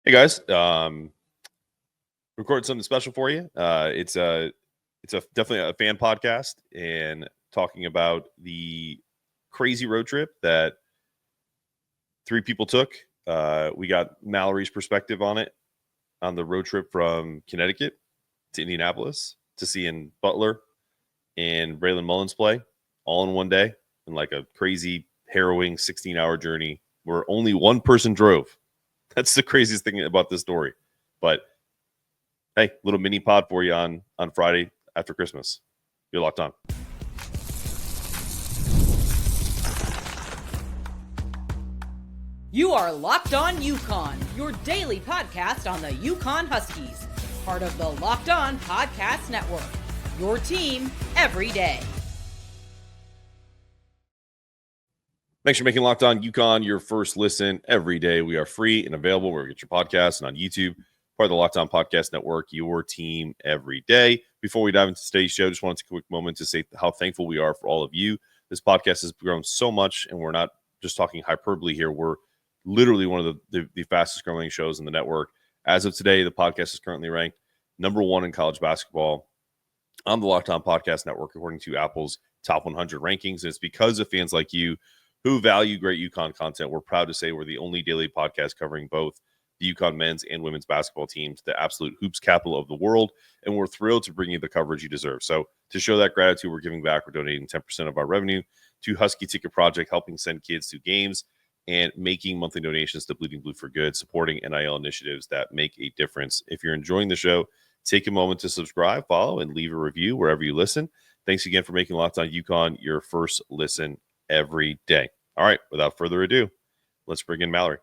Hey guys, recorded something special for you. It's definitely a fan podcast and talking about the crazy road trip that three people took. We got Mallory's perspective on it, on the road trip from Connecticut to Indianapolis to seeing Butler and Braylon Mullins play all in one day, in like a crazy, harrowing 16-hour journey where only one person drove. That's the craziest thing about this story. But hey, little mini pod for you on Friday after Christmas. You're locked on. You are Locked On UConn, your daily podcast on the UConn Huskies, part of the Locked On Podcast Network, your team every day. Thanks for making Locked On UConn your first listen every day. We are free and available where you get your podcasts and on YouTube, part of the Locked On Podcast Network, your team every day. Before we dive into today's show, just wanted to take a quick moment to say how thankful we are for all of you. This podcast has grown so much, and we're not just talking hyperbole here. We're literally one of the fastest growing shows in the network. As of today, the podcast is currently ranked number 1 in college basketball on the Locked On Podcast Network, according to Apple's Top 100 rankings. And it's because of fans like you who value great UConn content. We're proud to say we're the only daily podcast covering both the UConn men's and women's basketball teams, the absolute hoops capital of the world. And we're thrilled to bring you the coverage you deserve. So to show that gratitude, we're giving back. We're donating 10% of our revenue to Husky Ticket Project, helping send kids to games and making monthly donations to Bleeding Blue for Good, supporting NIL initiatives that make a difference. If you're enjoying the show, take a moment to subscribe, follow, and leave a review wherever you listen. Thanks again for making Locked On UConn your first listen every day. All right, without further ado, let's bring in Mallory.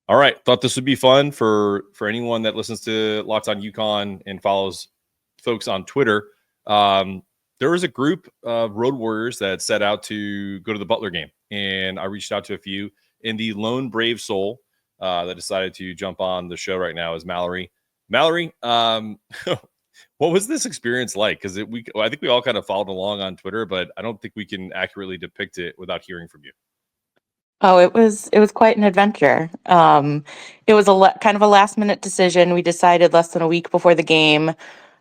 All right, thought this would be fun for anyone that listens to Locked On UConn and follows folks on Twitter. There was a group of road warriors that set out to go to the Butler game, and I reached out to a few. And the lone brave soul that decided to jump on the show right now is Mallory. Mallory, what was this experience like? Because I think we all kind of followed along on Twitter, but I don't think we can accurately depict it without hearing from you. Oh, it was quite an adventure. It was kind of a last minute decision. We decided less than a week before the game.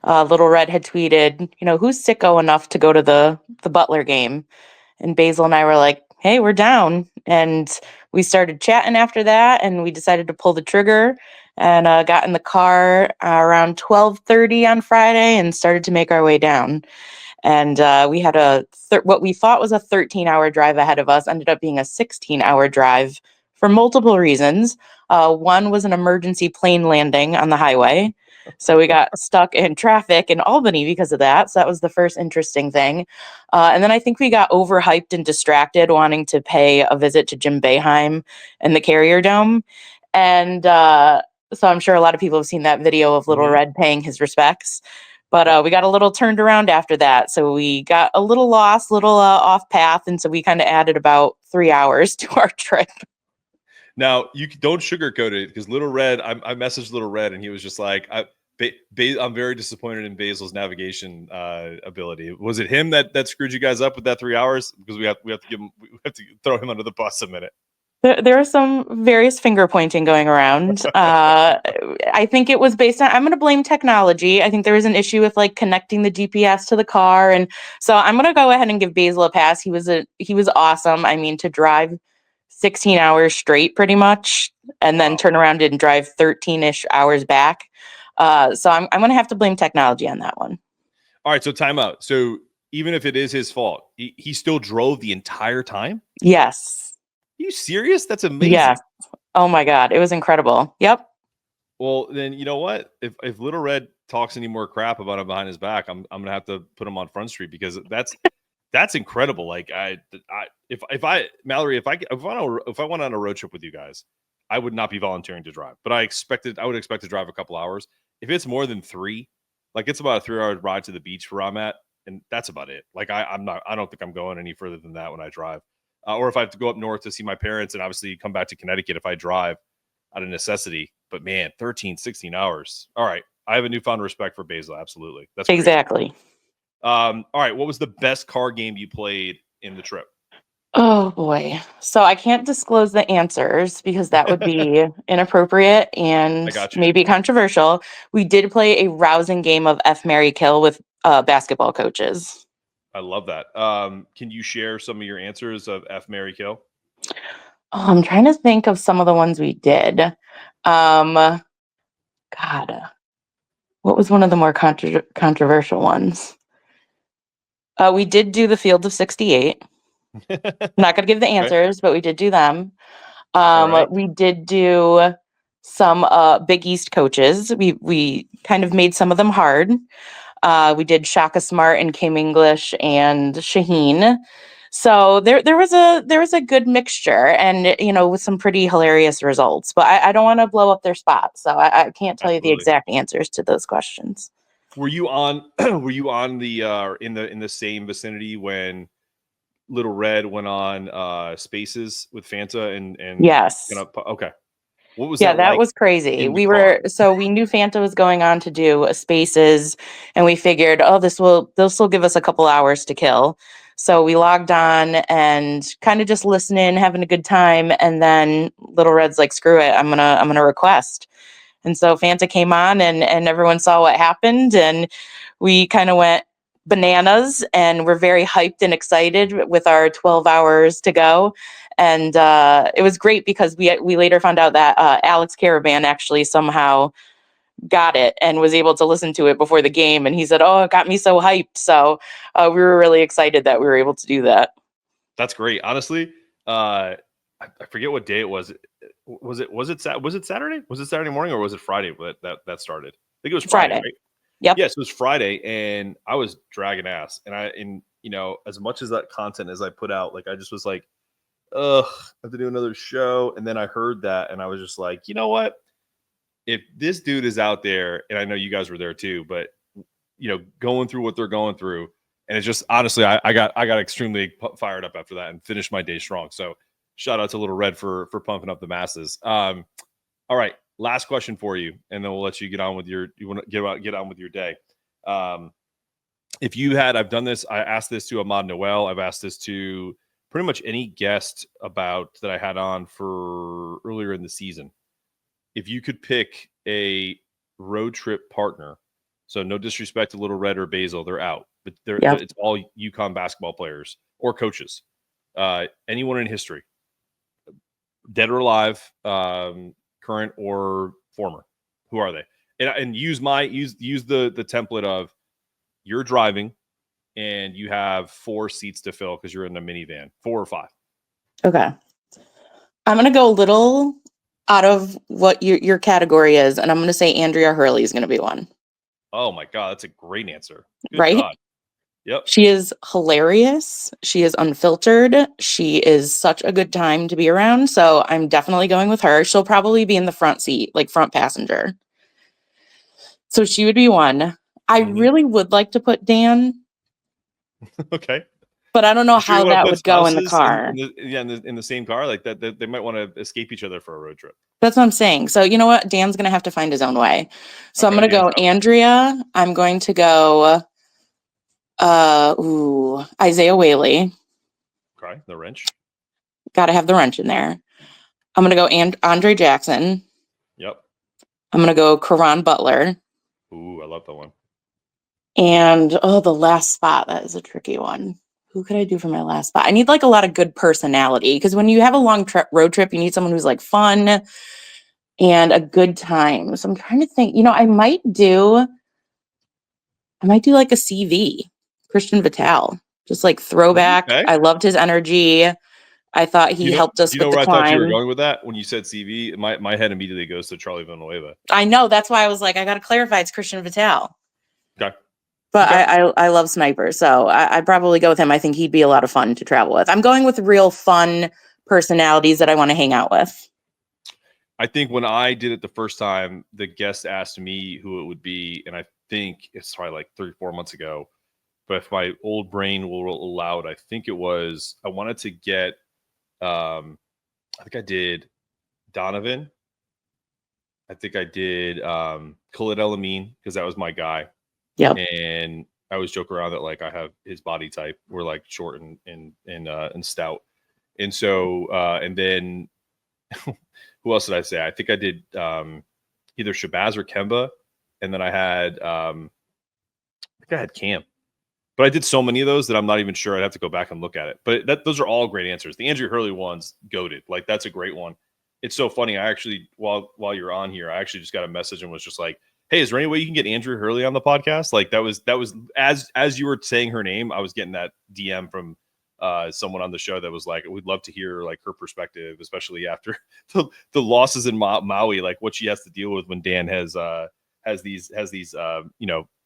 Little Red had tweeted, who's sicko enough to go to the Butler game? And Basil and I were like, hey, we're down. And we started chatting after that, and we decided to pull the trigger and got in the car around 12:30 on Friday and started to make our way down. And we had what we thought was a 13-hour drive ahead of us, ended up being a 16-hour drive for multiple reasons. One was an emergency plane landing on the highway. So we got stuck in traffic in Albany because of that. So that was the first interesting thing. And then I think we got overhyped and distracted wanting to pay a visit to Jim Boeheim in the Carrier Dome. And so I'm sure a lot of people have seen that video of Little Red paying his respects. But we got a little turned around after that. So we got a little lost, off path. And so we kind of added about 3 hours to our trip. Now, you don't sugarcoat it, because Little Red, I messaged Little Red and he was just like, I'm very disappointed in Basil's navigation ability. Was it him that screwed you guys up with that 3 hours? Because we have to throw him under the bus a minute. There was some various finger pointing going around. I think it was based on, I'm going to blame technology. I think there was an issue with connecting the GPS to the car. And so I'm going to go ahead and give Basil a pass. He was awesome. I mean, to drive 16 hours straight pretty much, and then turn around and drive 13-ish hours back. So I'm going to have to blame technology on that one. All right. So time out. So even if it is his fault, he still drove the entire time? Yes. Are you serious? That's amazing. Yes. Oh my God. It was incredible. Yep. Well, then you know what? If Little Red talks any more crap about him behind his back, I'm gonna have to put him on Front Street, because that's incredible. Like Mallory, if I went on a road trip with you guys, I would not be volunteering to drive, but I would expect to drive a couple hours. If it's more than 3, it's about a 3-hour ride to the beach where I'm at, and that's about it. I don't think I'm going any further than that when I drive. Or if I have to go up north to see my parents and obviously come back to Connecticut if I drive out of necessity. But man, 13, 16 hours. All right. I have a newfound respect for Basil. Absolutely. That's crazy. Exactly. All right. What was the best car game you played in the trip? Oh boy. So I can't disclose the answers because that would be inappropriate I and got you. maybe controversial. We did play a rousing game of F, Marry, Kill with basketball coaches. I love that. Can you share some of your answers of F, Marry, Kill? Oh, I'm trying to think of some of the ones we did. God, what was one of the more controversial ones? We did do the Field of 68. Not going to give the Okay. answers, but we did do them. All right. We did do some Big East coaches. We kind of made some of them hard. We did Shaka Smart and Kim English and Shaheen. So there was a good mixture, and with some pretty hilarious results. But I don't want to blow up their spot, so I can't tell you the Absolutely. exact answers to those questions. Were you on? Were you on the in the same vicinity when Little Red went on Spaces with Fanta and Yes. okay? What was Yeah, that that like was crazy. in the car? We knew Fanta was going on to do a Spaces, and we figured, oh, this will give us a couple hours to kill. So we logged on and kind of just listening, having a good time, and then Little Red's like, screw it, I'm gonna request. And so Fanta came on and everyone saw what happened, and we kind of went bananas and we're very hyped and excited with our 12 hours to go. And it was great because we later found out that Alex Caravan actually somehow got it and was able to listen to it before the game. And he said, oh, it got me so hyped. So we were really excited that we were able to do that. That's great. Honestly, I forget what day it was. Was it Saturday? Was it Saturday morning or was it Friday that started? I think it was Friday, right? Yep. Yes, it was Friday, and I was dragging ass. And as much as that content as I put out, like I just was like, ugh, I have to do another show. And then I heard that, and I was just like, you know what? If this dude is out there, and I know you guys were there too, but going through what they're going through, and it's just honestly, I got extremely fired up after that and finished my day strong. So shout out to Little Red for pumping up the masses. All right, last question for you, and then we'll let you get on with your get on with your day. If you had, I've done this. I asked this to Ahmad Noel. I've asked this to pretty much any guest about that I had on for earlier in the season. If you could pick a road trip partner, so no disrespect to Little Red or Basil, they're out, but it's all UConn basketball players or coaches, anyone in history, dead or alive, current or former. Who are they? And use the template of you're driving and you have 4 seats to fill because you're in a minivan, 4 or 5. Okay. I'm going to go a little out of what your category is, and I'm going to say Andrea Hurley is going to be one. Oh my God, that's a great answer. Good right? God. Yep. She is hilarious. She is unfiltered. She is such a good time to be around. So I'm definitely going with her. She'll probably be in the front seat, like front passenger. So she would be one. I really would like to put Dan. Okay. But I don't know Sure how that would go in the car. In the same car, like that they might want to escape each other for a road trip. That's what I'm saying. So you know what? Dan's going to have to find his own way. So Okay, I'm going to go Andrea. I'm going to go Isaiah Whaley. Okay, the wrench. Got to have the wrench in there. I'm going to go Andre Jackson. Yep. I'm going to go Karan Butler. Ooh, I love that one. And the last spot, that is a tricky one. Who could I do for my last spot? I need like a lot of good personality, because when you have a long road trip, you need someone who's like fun and a good time. So I'm trying to think, I might do like a CV, Christian Vitale, just like throwback. Okay. I loved his energy. I thought he helped us with the where climb. I thought you were going with that when you said CV? My head immediately goes to Charlie Villanueva. I know, that's why I was like, I got to clarify, it's Christian Vitale. Okay. But okay. I love snipers, so I'd probably go with him. I think he'd be a lot of fun to travel with. I'm going with real fun personalities that I want to hang out with. I think when I did it the first time, the guest asked me who it would be, and I think it's probably like 3-4 months ago. But if my old brain will allow it, I think it was I wanted to get. I think I did Donovan. I think I did Khalid El-Amin because that was my guy. Yeah, and I always joke around that like I have his body type. We're like short and stout. And so, and then who else did I say? I think I did either Shabazz or Kemba. And then I had, I think I had Cam. But I did so many of those that I'm not even sure. I'd have to go back and look at it. But those are all great answers. The Andrew Hurley one's goated. Like, that's a great one. It's so funny. I actually, while you're on here, I actually just got a message and was just like, hey, is there any way you can get Andrew Hurley on the podcast? Like, that was as you were saying her name, I was getting that DM from someone on the show that was like, we'd love to hear like her perspective, especially after the losses in Maui, like what she has to deal with when Dan has these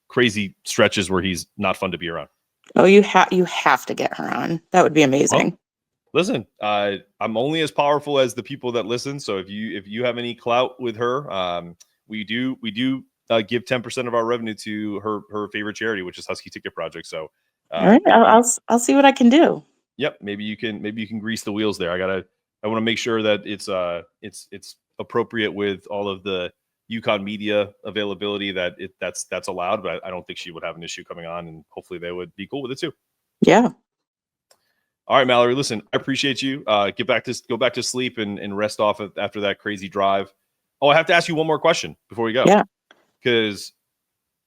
crazy stretches where he's not fun to be around. Oh, you have to get her on. That would be amazing. Well, listen, I'm only as powerful as the people that listen. So if you have any clout with her, we do give 10% of our revenue to her favorite charity, which is Husky Ticket Project. So all right, I'll see what I can do. Yep, maybe you can grease the wheels there. I want to make sure that it's appropriate with all of the UConn media availability that's allowed, but I don't think she would have an issue coming on, and hopefully they would be cool with it too. Yeah. All right, Mallory, listen, I appreciate you. Go back to sleep and rest off after that crazy drive. Oh, I have to ask you one more question before we go. Yeah. Because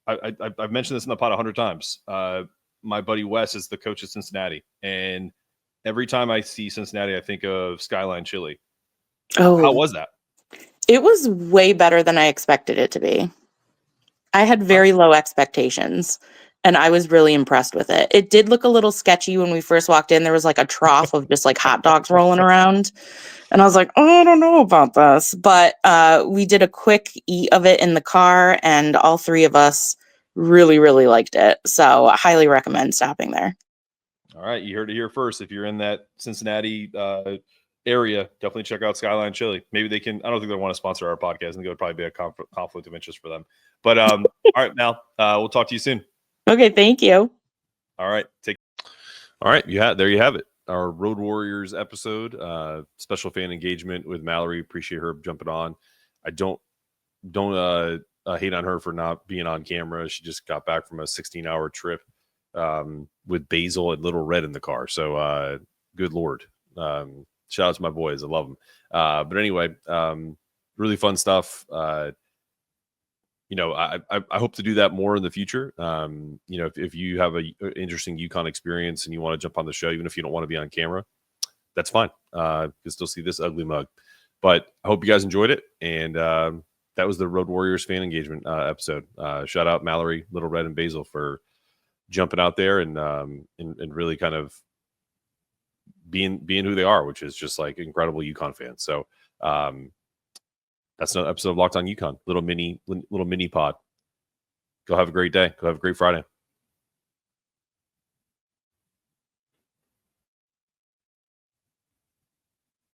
I've mentioned this in the pod 100 times. My buddy Wes is the coach at Cincinnati, and every time I see Cincinnati, I think of Skyline Chili. Oh, how was that? It was way better than I expected it to be. I had very low expectations, and I was really impressed with it. It did look a little sketchy when we first walked in. There was like a trough of just like hot dogs rolling around. And I was like, oh, I don't know about this. But we did a quick eat of it in the car, and all three of us really, really liked it. So I highly recommend stopping there. All right. You heard it here first. If you're in that Cincinnati area, definitely check out Skyline Chili. Maybe they can. I don't think they want to sponsor our podcast. I think it would probably be a conflict of interest for them. But all right, Mal, we'll talk to you soon. Okay. Thank you. All right. All right. There you have it. Our Road Warriors episode, special fan engagement with Mallory. Appreciate her jumping on. I don't hate on her for not being on camera. She just got back from a 16-hour trip with Basil and Little Red in the car. So good Lord. Shout out to my boys. I love them. But anyway, really fun stuff. I hope to do that more in the future. If you have an interesting UConn experience and you want to jump on the show, even if you don't want to be on camera, that's fine. You can still see this ugly mug. But I hope you guys enjoyed it. And that was the Road Warriors fan engagement episode. Shout out Mallory, Little Red, and Basil for jumping out there and really kind of being who they are, which is just like incredible UConn fans. So that's another episode of Locked On UConn, little mini pod. Go have a great day. Go have a great Friday.